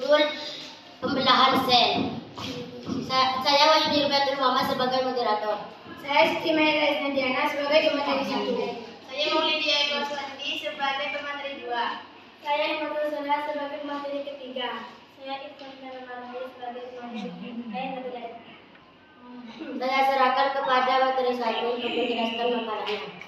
berjudul Pembelahan Sel. Saya Wahyudi Rubiatul Muhammad sebagai moderator. Saya Siti Maira Isnadiana sebagai pemateri 1. Saya Maulidia Eko Suwandi sebagai pemateri 2. Saya Imatul Solah sebagai pemateri 3. Saya Ibnu Marhali sebagai pemateri 4. Saya serahkan kepada materi 1 untuk menjelaskan makalahnya.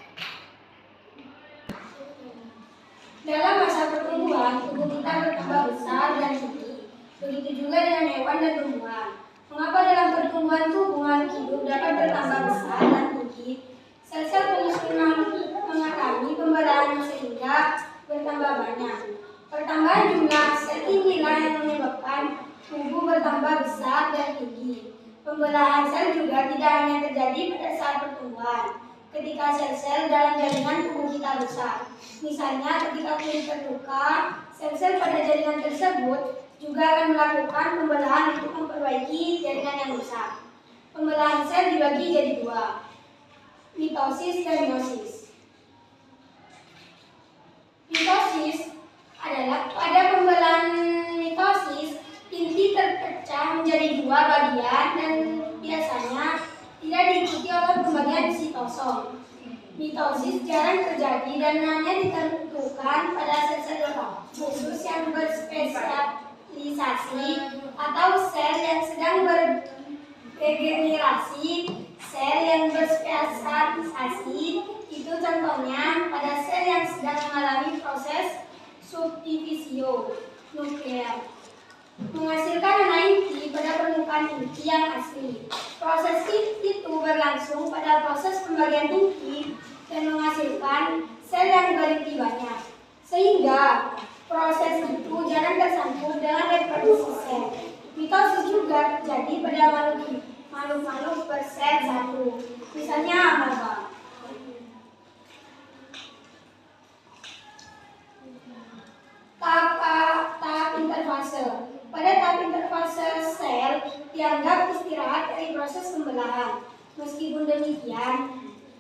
Dalam masa pertumbuhan, tubuh kita bertambah besar dan tinggi. Begitu juga dengan hewan dan tumbuhan. Mengapa dalam pertumbuhan tubuh makhluk hidup dapat bertambah besar dan tinggi? Sel-sel penyusunan mengalami pembelahan sehingga bertambah banyak. Pertambahan jumlah sel inilah yang menyebabkan tubuh bertambah besar dan tinggi. Pembelahan sel juga tidak hanya terjadi pada saat pertumbuhan. Ketika sel-sel dalam jaringan tubuh kita besar, misalnya ketika kulit terluka, sel-sel pada jaringan tersebut juga akan melakukan pembelahan untuk memperbaiki jaringan yang rusak. Pembelahan sel dibagi jadi 2, mitosis dan meiosis. Mitosis adalah pada pembelahan mitosis, inti terpecah menjadi 2 bagian dan biasanya tidak diikuti oleh pembagian sitosom. Mitosis jarang terjadi dan hanya ditentukan pada sel-sel khusus yang berspesialisasi atau sel yang sedang beregenerasi. Sel yang berspesialisasi itu contohnya pada sel yang sedang mengalami proses subdivisio nuklear, menghasilkan anak inti pada permukaan inti yang asli. Proses itu berlangsung pada proses pembagian inti dan menghasilkan sel yang berinti banyak, sehingga proses itu jarang tersambung dengan reproduksi sel. Mitosis juga terjadi pada makhluk bersel satu, misalnya ameba. Tahap interfase. Pada tahap interfase sel dianggap istirahat dari proses pembelahan. Meskipun demikian,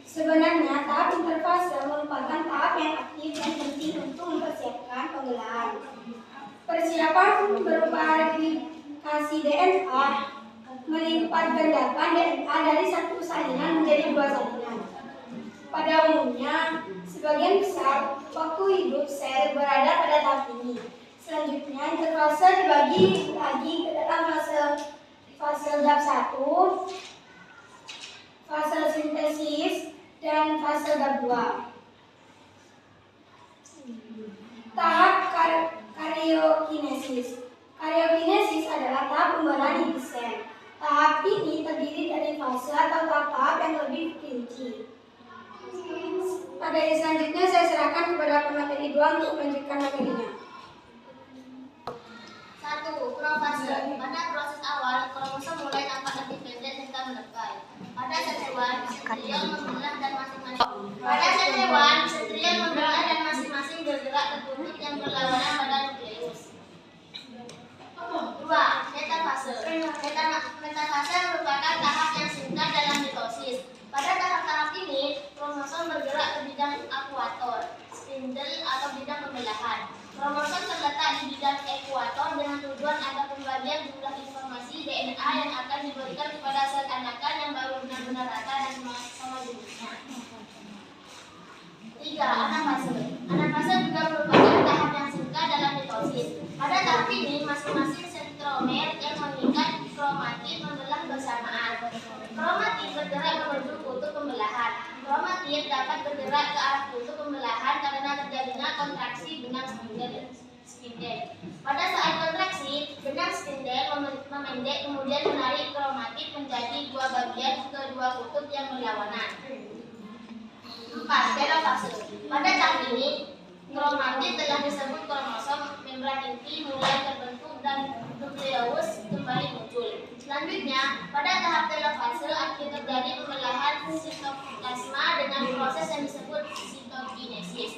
sebenarnya tahap interfase merupakan tahap yang aktif dan penting untuk mempersiapkan pembelahan. Persiapan berupa replikasi DNA melipat gandakan DNA dari satu salinan menjadi 2 salinan. Pada umumnya, sebagian besar waktu hidup sel berada pada tahap ini. Selanjutnya, interfase dibagi lagi ke dalam fase tahap 1, fase sintesis, dan fase tahap 2. Tahap karyokinesis. Karyokinesis adalah tahap pembelahan inti sel. Tahap ini terdiri dari fase atau tahap yang lebih rinci. Materi selanjutnya saya serahkan kepada pemateri 2 untuk melanjutkan materinya. 1. Profase. Pada proses awal, kromosom mulai tampak lebih pendek hingga melebar. Pada sel hewan, sentriol membelah dan masing-masing bergerak tertutup yang berlawanan pada nukleus. 2. Metafase. Metafase merupakan tahap yang singkat dalam mitosis. Pada tahap-tahap ini, kromosom bergerak ke bidang ekuator, spindle atau bidang pembelahan. Kromosom terletak di bidang ekuator dengan tujuan agar pembagian jumlah informasi DNA yang akan diberikan kepada sel anakan yang baru benar-benar rata dan sama jenisnya. 3. Anafase. Anafase juga merupakan tahap yang singkat dalam mitosis. Pada tahap ini, masing-masing sentromer yang mengikat kromatid membelah bersamaan. Kromatid bergerak menuju kutub pembelahan. Kromatid dapat bergerak ke arah kutub pembelahan karena terjadinya kontraksi benang spindel. Pada saat kontraksi, benang spindel memendek kemudian menarik kromatid menjadi 2 bagian ke 2 kutub yang berlawanan. 4. Telofase. Pada tahap ini, kromatid telah disebut kromosom, membran inti mulai terbentuk dan nukleus kembali muncul. Selanjutnya, pada tahap telofase akan terjadi pembelahan sitoplasma dengan proses yang disebut sitokinesis.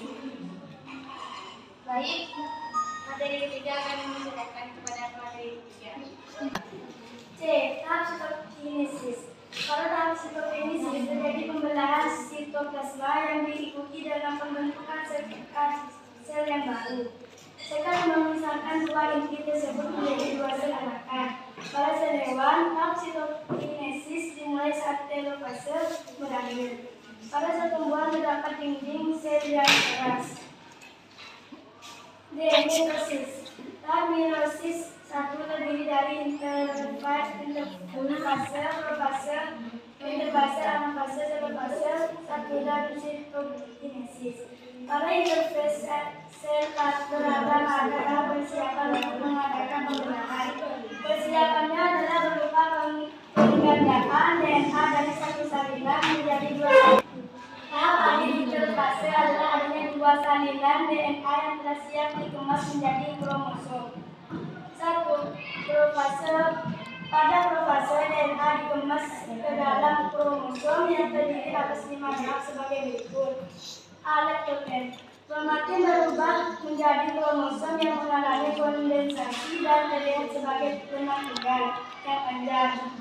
Baik, materi ketiga akan menjelaskan kepada materi 3. C. Tahap sitokinesis. Pada tahap sitokinesis terjadi pembelahan sitoplasma yang diikuti dalam pembentukan sel yang baru. Sel membangun memisahkan dua inti tersebut menjadi dua sel anakan. Pada sel hewan, tahap sitokinesis dimulai saat telofase berakhir. Pada sel tumbuhan terdapat dinding sel yang keras. D. Mitosis. Tahap meiosis 1 terdiri dari interfase, profase, interfase, anafase, telofase, satu dan sitokinesis. Pada interfase sel berada adalah persiapan untuk mengadakan pembelahan. Persiapannya adalah berupa penggandaan DNA dari satu salinan menjadi dua salinan. Tahap akhir interfase adalah adanya dua salinan DNA yang telah siap dikemas menjadi kromosom. 1. Profase. Pada profase DNA dikemas ke dalam kromosom yang terdiri atas 5 tahap sebagai berikut. Leptogen. Kromatin berubah menjadi kromosom yang mengalami kondensasi dan terlihat sebagai benang tunggal yang panjang.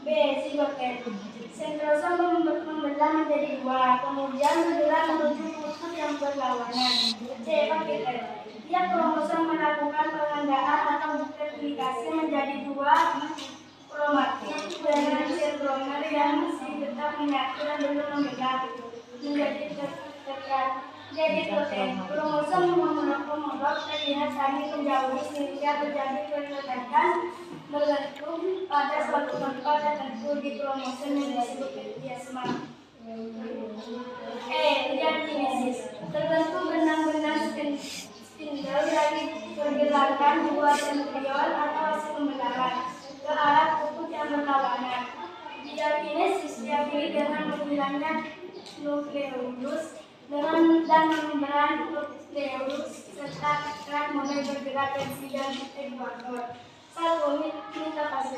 B. Zigoten. Sentrosom membelah menjadi dua, kemudian bergerak menuju kutub yang berlawanan. C. Paketen. Tiap kromosom melakukan pengandaan atau duplikasi menjadi dua kromatin dengan sentromer yang masih tetap menyatu dan belum membelah menjadi tetrad. Jadi protein kromosom homolog terlihat saling menjauhi sehingga terjadi perlekatan bergantung pada suatu tempat tertentu di kromosom yang disebut chiasma. Diakinesis. Terbentuk benang-benang spindle dari pergerakan dua sentriol atau hasil pembelahan ke arah kutub yang berlawanan. Diakinesis diakhiri dengan menghilangnya nukleolus dan membran nukleolus serta kerak mulai bergerak dari bidang ekuator. 1. Metafase.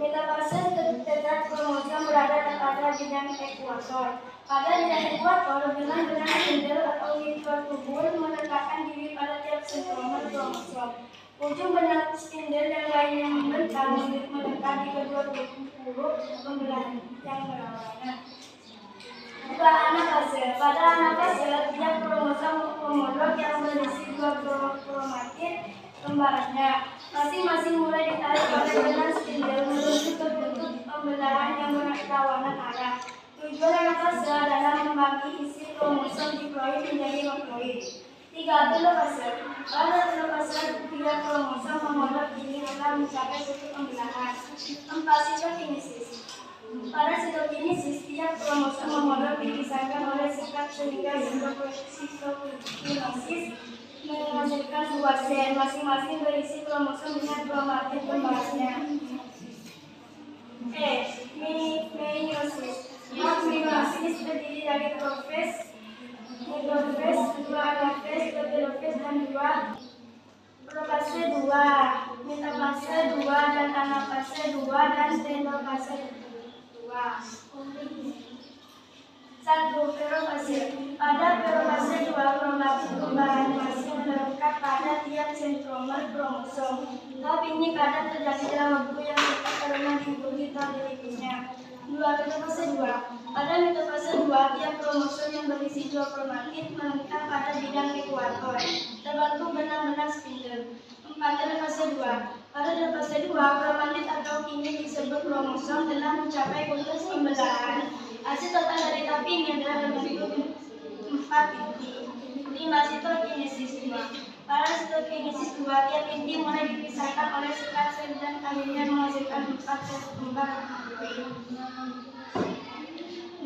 Metafase terdapat kromosom berada pada bidang ekuator. Pada bidang ekuator, benang-benang spindle atau mikrotubul meletakkan diri pada tiap sentromer kromosom. Ujung benang spindle yang lainnya membentang melekat di kedua huruf pembelahan yang berlawanan. 2. Anafase. Pada anafase, tiap kromosom homolog yang berisi dua kromatin kembarannya masing-masing mulai ditarik oleh benang spindle menuju ke kutub pembelahan yang berlawanan arah. Tujuan anafase adalah membagi isi kromosom diploid menjadi haploid. 3. Telofase. Pada telofase, tiap kromosom homolog ini akan mencapai kutub pembelahan. 4. Sitokinesis. Pada sitokinesis, tiap kromosom homolog dipisahkan oleh sekat sehingga sitokinesis menghasilkan dua sel, masing-masing berisi kromosom dengan kromatin kembarannya. Meiosis. Meiosis terdiri dari profase, dua anafase, telofase dan dua profase 2, metafase 2 dan anafase 2 dan telofase 2. 1. Perofase. Pada perofase 2 kromatin kembaran masih melekat pada tiap sentromer kromosom. Tahap ini kadang terjadi dalam waktu yang cepat karena diikuti tahap berikutnya. 2. Metafase 2. Pada metafase 2, tiap kromosom yang berisi dua kromatin melengkap pada bidang ekuator, terbentuk benang-benang spindle. 4. Telofase 2. Pada telofase 2, kromatin atau kini disebut kromosom telah mencapai kutub pembelahan. Hasil total dari tahap ini adalah berbentuk 4 inti. 5. Sitokinesis 2. Pada sitokinesis 2, tiap inti mulai dipisahkan oleh sekat sel dan akhirnya menghasilkan 4 sel kembar haploid.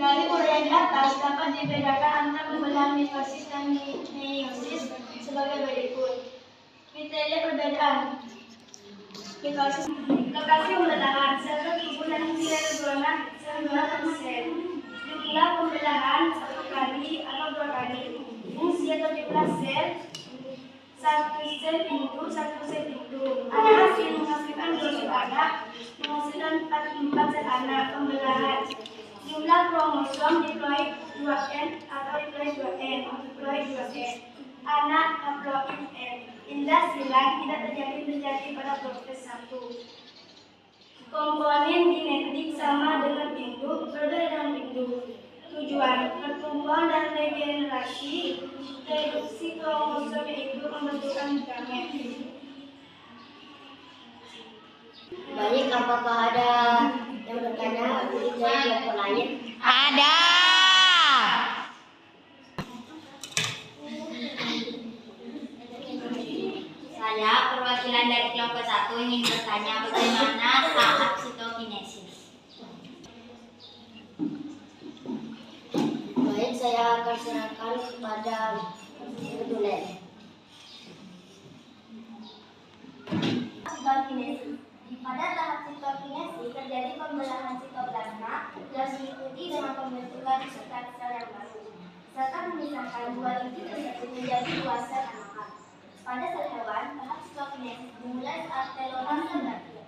Dari uraian di atas dapat dibedakan antara pembelahan mitosis dan meiosis sebagai berikut. Kriteria perbedaan. Mitosis. Lokasi pembelahan sel tertubuh dan sel sel. Jumlah pembelahan 1 kali atau 2 kali. Fungsi atau jumlah sel 1 sel pintu. Hasil menghasilkan 2 sel anak, menghasilkan 4 sel anak. Pembelahan jumlah kromosom diploid 2N atau diploid 2N. Anak haploid N. Indah silang tidak terjadi pada proses 1. Komponen genetik sama dengan induk, berbeda dengan induk. Tujuan pertumbuhan dan regenerasi, reduksi kromosom yaitu pembentukan gamet. apakah ada yang bertanya dari kelompok lain? Ada. Saya perwakilan dari kelompok 1 ingin bertanya bagaimana tahap sitokinesis. Baik, saya akan serahkan kepada Dulen. Sitokinesis. Pada tahap sitokinesis terjadi pembelahan sitoplasma yang diikuti dengan pembentukan sel yang baru, serta memisahkan dua inti tersebut menjadi dua sel anakan. Pada sel hewan, tahap sitokinesis dimulai saat telurase berakhir.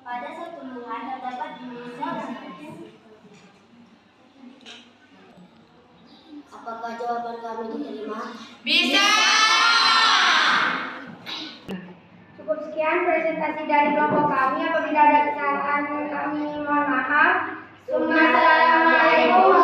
Pada sel tumbuhan terdapat jenis sel anakan. Apakah jawaban kami diterima? Bisa. Cukup sekian presentasi dari kelompok kami. Apabila ada kesalahan kami mohon maaf. Assalamualaikum